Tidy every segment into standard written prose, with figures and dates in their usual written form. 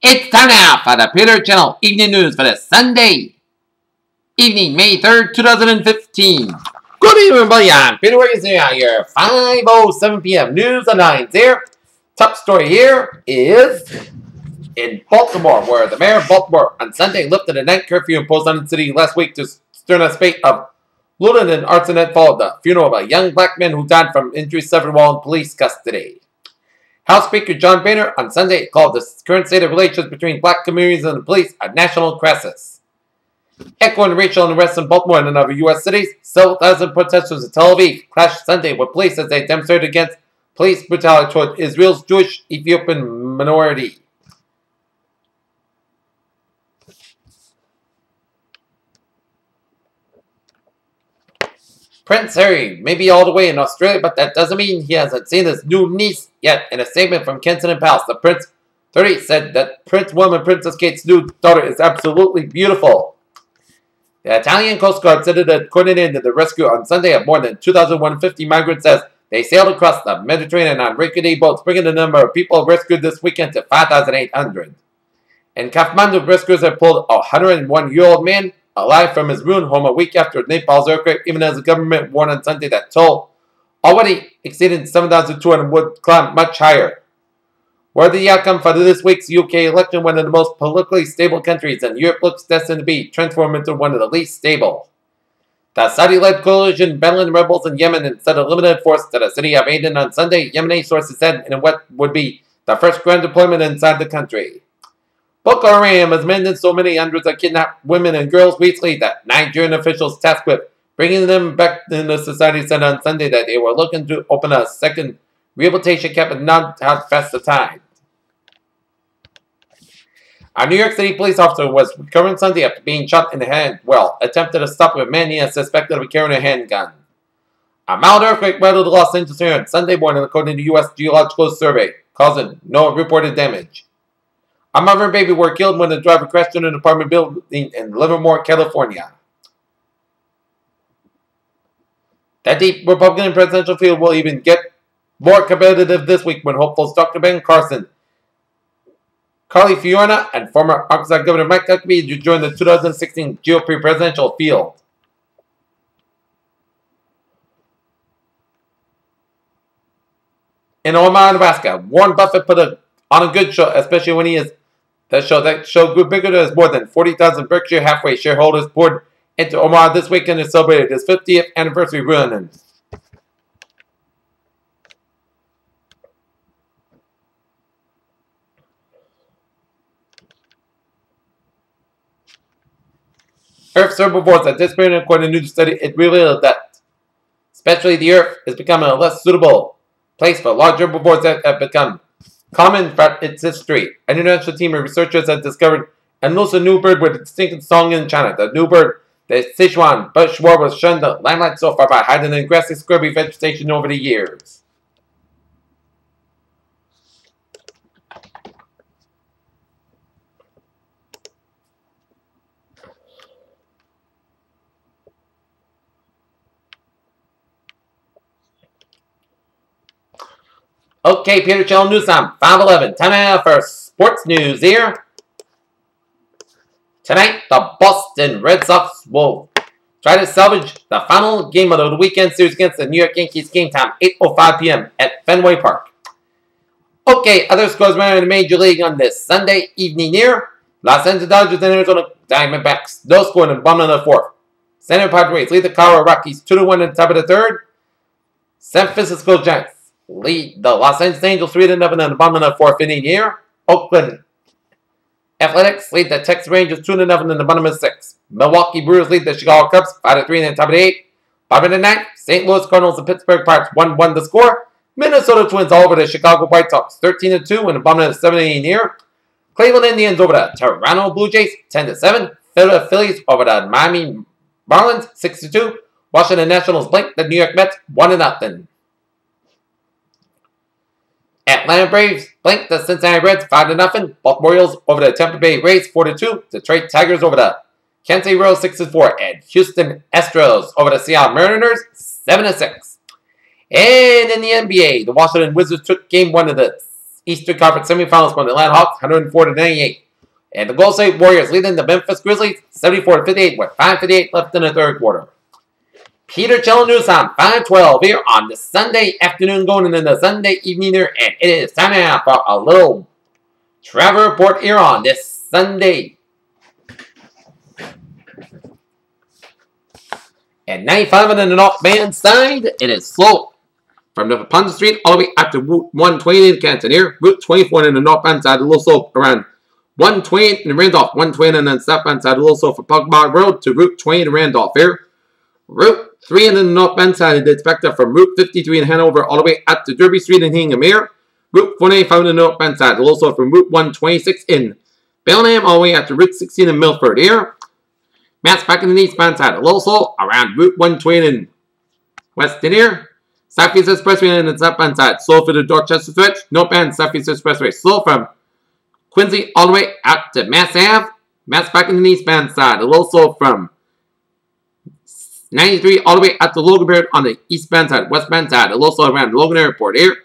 It's time now for the Peter Channel Evening News for the Sunday evening, May 3rd, 2015. Good evening, everybody. I'm Peter Wiggins here at your 5:07 p.m. News on 9 here. Top story here is in Baltimore, where the mayor of Baltimore on Sunday lifted a night curfew imposed on the city last week to stir a spate of looting and arson that followed the funeral of a young black man who died from injuries suffered while in police custody. House Speaker John Boehner on Sunday called the current state of relations between black communities and the police a national crisis. Echoing the racial unrest in Baltimore and in other U.S. cities, several thousand protesters in Tel Aviv clashed Sunday with police as they demonstrated against police brutality toward Israel's Jewish Ethiopian minority. Prince Harry may be all the way in Australia, but that doesn't mean he hasn't seen his new niece yet. In a statement from Kensington Palace, the Prince 30 said that Prince William and Princess Kate's new daughter is absolutely beautiful. The Italian Coast Guard said it had coordinated the rescue on Sunday of more than 2,150 migrants as they sailed across the Mediterranean on rickety boats, bringing the number of people rescued this weekend to 5,800. In Kathmandu, rescuers have pulled a 101-year-old man alive from his ruined home a week after Nepal's earthquake, even as the government warned on Sunday that toll already exceeding 7,200 would climb much higher. Whether the outcome for this week's UK election, one of the most politically stable countries in Europe, looks destined to be transformed into one of the least stable. The Saudi-led coalition battling rebels in Yemen and sent a limited force to the city of Aden on Sunday, Yemeni sources said, in what would be the first ground deployment inside the country. Boko Haram has mentioned so many hundreds of kidnapped women and girls recently that Nigerian officials tasked with bringing them back into society said on Sunday that they were looking to open a second rehabilitation camp and not have fast the time. A New York City police officer was recovering Sunday after being shot in the head while attempted to stop a man he is suspected of carrying a handgun. A mild earthquake rattled the Los Angeles area on Sunday morning according to the U.S. Geological Survey, causing no reported damage. A mother and baby were killed when the driver crashed into an apartment building in Livermore, California. That deep Republican presidential field will even get more competitive this week when hopefuls Dr. Ben Carson, Carly Fiorina, and former Arkansas Governor Mike Huckabee join the 2016 GOP presidential field. In Omaha, Nebraska, Warren Buffett put on a good show, especially when he is that show grew bigger as more than 40,000 Berkshire Hathaway shareholders poured into Omaha this weekend and celebrated his 50th anniversary reunion. Earth's herbivores are disappearing according to a new study. It revealed that, especially the Earth, is becoming a less suitable place for large herbivores that have become common throughout its history. An international team of researchers has discovered an elusive new bird with a distinct song in China. The new bird, the Sichuan bush warbler, was shunned the limelight so far by hiding in grassy, scrubby vegetation over the years. Okay, Peter Channel News Time, 5:11. Time now for sports news here. Tonight, the Boston Red Sox will try to salvage the final game of the weekend series against the New York Yankees. Game time, 8:05 p.m. at Fenway Park. Okay, other scores around the Major League on this Sunday evening here. Los Angeles Dodgers and Arizona Diamondbacks, no score in the bottom of the fourth. San Diego Padres lead the Colorado Rockies 2-1 in the top of the third. San Francisco Giants lead the Los Angeles Angels 3-0 in the bottom of the fourth inning here. Oakland Athletics lead the Texas Rangers 2-0 in the bottom of the sixth. Milwaukee Brewers lead the Chicago Cubs 5-3 in the top of the eighth. Bottom of the ninth, St. Louis Cardinals and Pittsburgh Pirates 1-1 the score. Minnesota Twins all over the Chicago White Sox 13-2 in the bottom of the seventh inning here. Cleveland Indians over the Toronto Blue Jays 10-7. Philadelphia Phillies over the Miami Marlins 6-2. Washington Nationals blink the New York Mets 1-0. Atlanta Braves blink the Cincinnati Reds 5-0. Baltimore Orioles over the Tampa Bay Rays 4-2. Detroit Tigers over the Kansas City Royals 6-4. And Houston Astros over the Seattle Mariners 7-6. And in the NBA, the Washington Wizards took Game 1 of the Eastern Conference semifinals from the Atlanta Hawks, 104-98. And the Golden State Warriors leading the Memphis Grizzlies, 74-58, with 5:58 left in the third quarter. Peter Cello News on 512 here on the Sunday afternoon, going into the Sunday evening here, and it is time now for a little travel report here on this Sunday. At 95 on the northbound side, it is slow from the Ponce Street all the way up to Route 120 in Canton here. Route 24 in the northbound side, a little slow around 128 in Randolph, 120 on the southbound side, a little slow for Pugmog Road to Route 20 in Randolph here. Route 3 in the northbound side is expected from Route 53 in Hanover all the way up to Derby Street in Hingham here. Route 485 in the northbound side, a little slow from Route 126 in Bellingham all the way up to Route 16 in Milford here. Matt's back in the eastbound side, a little slow around Route 120 in Weston here. Southeast Expressway in the southbound side, slow for the Dorchester stretch. Northbound Southeast Expressway, slow from Quincy all the way out to Mass Ave. Matt's back in the eastbound side, a little slow from 93 all the way out to Loganberry on the eastbound side, westbound side, a little slow around Logan Airport here.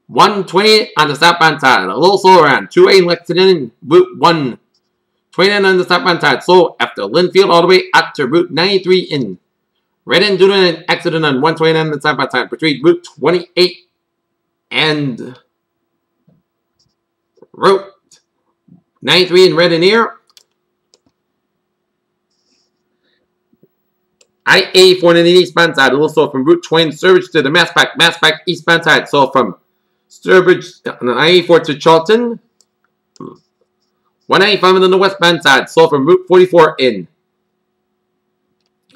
120 on the southbound side, a little slow around 2A Lexington, Route 129 on the southbound side, slow after Linfield all the way up to Route 93 in Redden due to an accident on 129 on the southbound side between Route 28 and Route 93 in Redden here. I-84 on the eastbound side, a little slow from Route 20 Sturbridge to the Massback eastbound side, so from Sturbridge on the I-84 to Charlton. 195 on the westbound side, slow from Route 44 in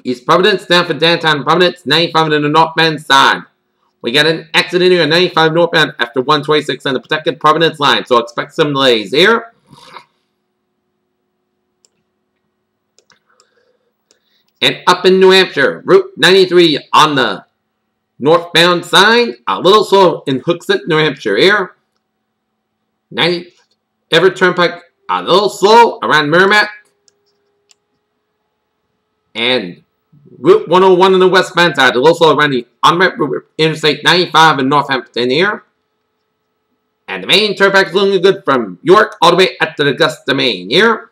East Providence, down for downtown Providence, 95 on the northbound side. We got an accident here on 95 northbound after 126 on the protected Providence line, so expect some delays here. And up in New Hampshire, Route 93 on the northbound side, a little slow in Hooksett, New Hampshire here. 90 Everett Turnpike, a little slow around Merrimack. And Route 101 on the westbound side, a little slow around the on-ramp Interstate 95 in Northampton here. And the main turnpike is looking good from York all the way up to Augusta, Maine here.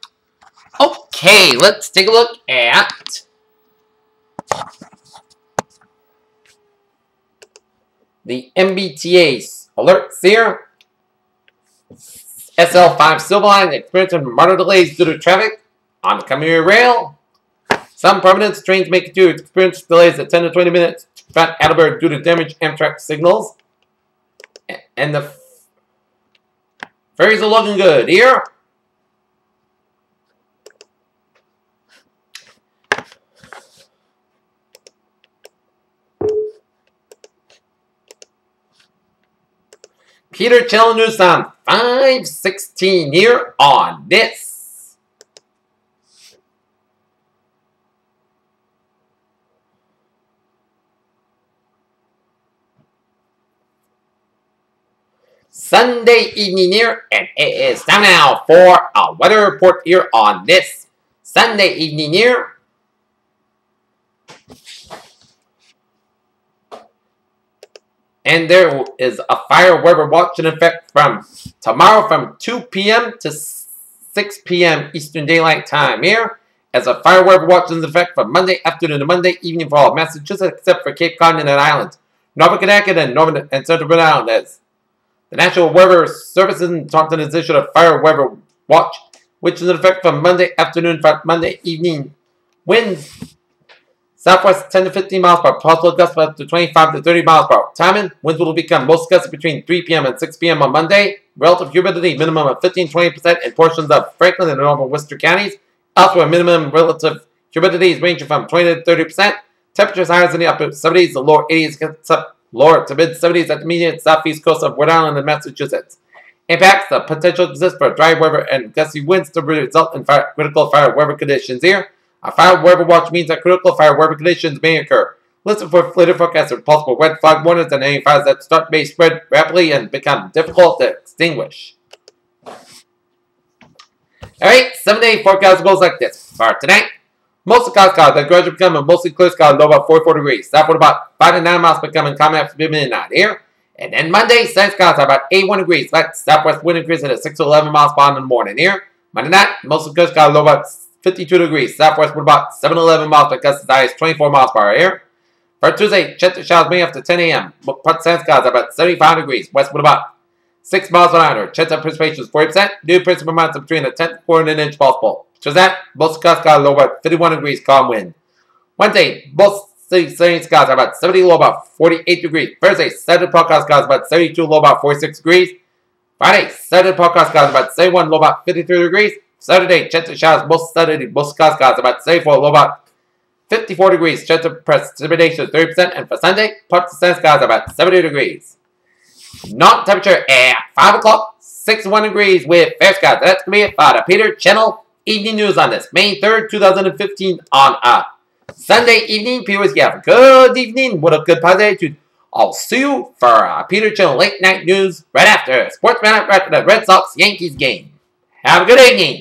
Okay, let's take a look at the MBTA's alerts here. SL5 Silver Line experiencing minor delays due to traffic on the commuter rail. Some Providence trains make it to experience delays at 10 to 20 minutes front Attleboro due to damaged Amtrak signals. And the ferries are looking good here. Peter Cello News on 516 here on this Sunday evening here, and it is time now for a weather report here on this Sunday evening here. And there is a fire weather watch in effect from tomorrow from 2 p.m. to 6 p.m. Eastern Daylight Time here. As a fire weather watch is in effect from Monday afternoon to Monday evening for all of Massachusetts except for Cape Cod and Islands, Nova Connecticut, and Northern and Central Rhode Island. As the National Weather Service in Taunton has issued a fire weather watch, which is in effect from Monday afternoon to Monday evening. Winds southwest 10 to 15 miles per hour, possible gusts up to 25 to 30 miles per hour. Timing, winds will become most gusty between 3 p.m. and 6 p.m. on Monday. Relative humidity, minimum of 15-20% in portions of Franklin and northern Worcester counties. Elsewhere, minimum relative humidity is ranging from 20 to 30%. Temperatures highest in the upper 70s, the lower 80s, gets up lower to mid-70s at the immediate southeast coast of Rhode Island and Massachusetts. Impacts, the potential exists for dry weather and gusty winds to result in critical fire weather conditions here. A fire weather watch means that critical fire weather conditions may occur. Listen for later forecasts of possible red flag warnings and any fires that start may spread rapidly and become difficult to extinguish. Alright, 7-day forecast goes like this. For tonight, Mostly cloudy skies, then gradually becoming mostly clear skies, low about 44 degrees. South wind about 5 to 9 miles becoming calm after midnight here. And then Monday, sunny skies are about 81 degrees. Southwest wind increasing at 6 to 11 miles per hour in the morning here. Monday night, mostly clear skies, low about 52 degrees. Southwest wind about 7 to 11 miles, but gusts as high as 24 miles per hour here. For Tuesday, chance of showers may after 10 a.m. Part sunny skies are about 75 degrees. West wind about 6 miles per hour. Chance of precipitation is 40%. New principal amounts of between a tenth and quarter and an inch possible. Shazam, most skies got low about 51 degrees, calm wind. Wednesday, most sunny skies are about 70, low about 48 degrees. Thursday, Saturday podcast skies about 72, low about 46 degrees. Friday, Saturday podcast skies about 71, low about 53 degrees. Saturday, chance of showers, most skies about 74, low about 54 degrees. Chance of precipitation is 30%. And for Sunday, parts of sunny skies about 70 degrees. Not temperature at 5 o'clock, 61 degrees with fair skies. That's going to be it for the Peter Channel Evening News on this May 3rd, 2015 on Sunday evening. Peter, you have a good evening with a good positive attitude. I'll see you for Peter Channel Late Night News right after Sports Minute, right after the Red Sox-Yankees game. Have a good evening.